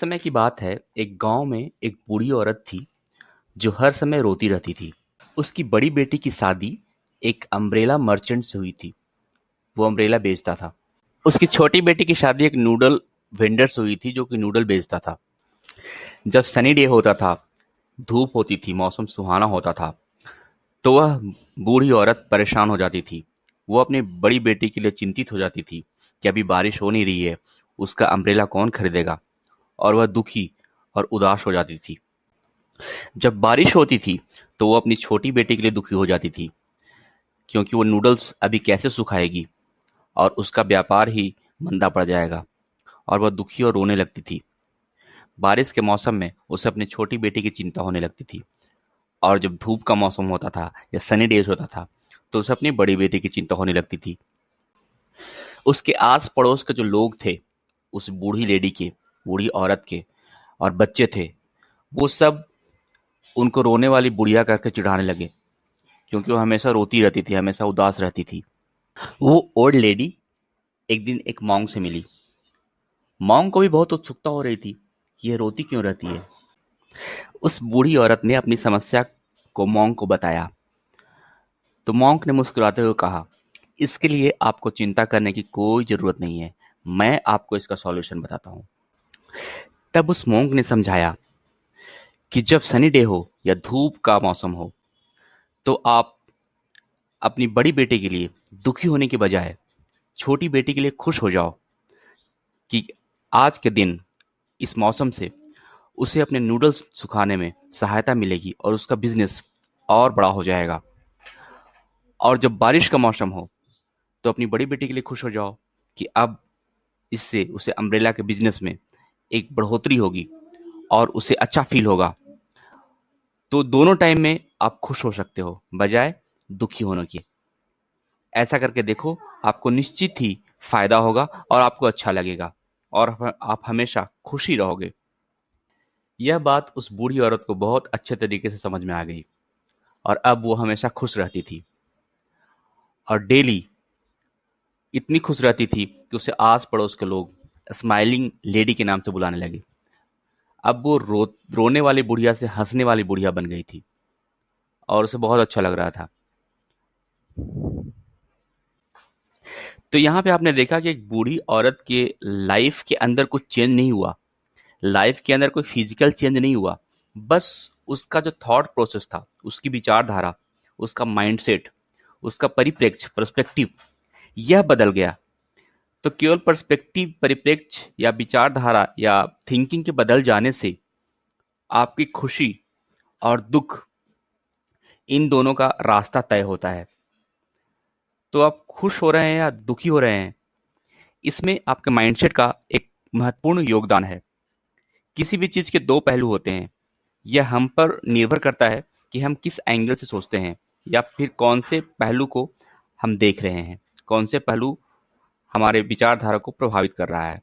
समय की बात है, एक गांव में एक बूढ़ी औरत थी जो हर समय रोती रहती थी। उसकी बड़ी बेटी की शादी एक अम्ब्रेला मर्चेंट से हुई थी। वो अम्ब्रेला बेचता था। उसकी छोटी बेटी की शादी एक नूडल वेंडर से हुई थी जो कि नूडल बेचता था। जब सनी डे होता था, धूप होती थी, मौसम सुहाना होता था, तो वह बूढ़ी औरत परेशान हो जाती थी। वो अपनी बड़ी बेटी के लिए चिंतित हो जाती थी कि अभी बारिश हो नहीं रही है, उसका अम्ब्रेला कौन खरीदेगा, और वह दुखी और उदास हो जाती थी। जब बारिश होती थी तो वो अपनी छोटी बेटी के लिए दुखी हो जाती थी, क्योंकि वो नूडल्स अभी कैसे सुखाएगी और उसका व्यापार ही मंदा पड़ जाएगा, और वह दुखी और रोने लगती थी। बारिश के मौसम में उसे अपनी छोटी बेटी की चिंता होने लगती थी, और जब धूप का मौसम होता था या सनी डेज होता था तो उसे अपनी बड़ी बेटी की चिंता होने लगती थी। उसके आस पड़ोस के जो लोग थे, उस बूढ़ी लेडी के, बूढ़ी औरत के और बच्चे थे, वो सब उनको रोने वाली बुढ़िया करके चिढ़ाने लगे, क्योंकि वो हमेशा रोती रहती थी, हमेशा उदास रहती थी। वो ओल्ड लेडी एक दिन एक मॉन्क से मिली। मॉन्क को भी बहुत उत्सुकता हो रही थी कि यह रोती क्यों रहती है। उस बूढ़ी औरत ने अपनी समस्या को मॉन्क को बताया। तो मॉन्क ने मुस्कुराते हुए कहा, इसके लिए आपको चिंता करने की कोई जरूरत नहीं है, मैं आपको इसका सॉल्यूशन बताता हूँ। तब उस मॉन्क ने समझाया कि जब सनी डे हो या धूप का मौसम हो, तो आप अपनी बड़ी बेटी के लिए दुखी होने के बजाय छोटी बेटी के लिए खुश हो जाओ कि आज के दिन इस मौसम से उसे अपने नूडल्स सुखाने में सहायता मिलेगी और उसका बिजनेस और बड़ा हो जाएगा। और जब बारिश का मौसम हो तो अपनी बड़ी बेटी के लिए खुश हो जाओ कि अब इससे उसे अम्ब्रेला के बिजनेस में एक बढ़ोतरी होगी और उसे अच्छा फील होगा। तो दोनों टाइम में आप खुश हो सकते हो बजाय दुखी होने के। ऐसा करके देखो, आपको निश्चित ही फायदा होगा और आपको अच्छा लगेगा, और आप हमेशा खुश ही रहोगे। यह बात उस बूढ़ी औरत को बहुत अच्छे तरीके से समझ में आ गई, और अब वो हमेशा खुश रहती थी, और डेली इतनी खुश रहती थी कि उसे आस पड़ोस के लोग स्माइलिंग लेडी के नाम से बुलाने लगे। अब वो रोने वाली बुढ़िया से हंसने वाली बुढ़िया बन गई थी, और उसे बहुत अच्छा लग रहा था। तो यहाँ पे आपने देखा कि एक बूढ़ी औरत के लाइफ के अंदर कुछ चेंज नहीं हुआ, लाइफ के अंदर कोई फिजिकल चेंज नहीं हुआ, बस उसका जो थॉट प्रोसेस था, उसकी विचारधारा, उसका माइंडसेट, उसका परिप्रेक्ष्य पर्सपेक्टिव, यह बदल गया। तो केवल पर्सपेक्टिव, परिप्रेक्ष्य या विचारधारा या थिंकिंग के बदल जाने से आपकी खुशी और दुख, इन दोनों का रास्ता तय होता है। तो आप खुश हो रहे हैं या दुखी हो रहे हैं, इसमें आपके माइंडसेट का एक महत्वपूर्ण योगदान है। किसी भी चीज के दो पहलू होते हैं। यह हम पर निर्भर करता है कि हम किस एंगल से सोचते हैं, या फिर कौन से पहलू को हम देख रहे हैं, कौन से पहलू हमारे विचारधारा को प्रभावित कर रहा है।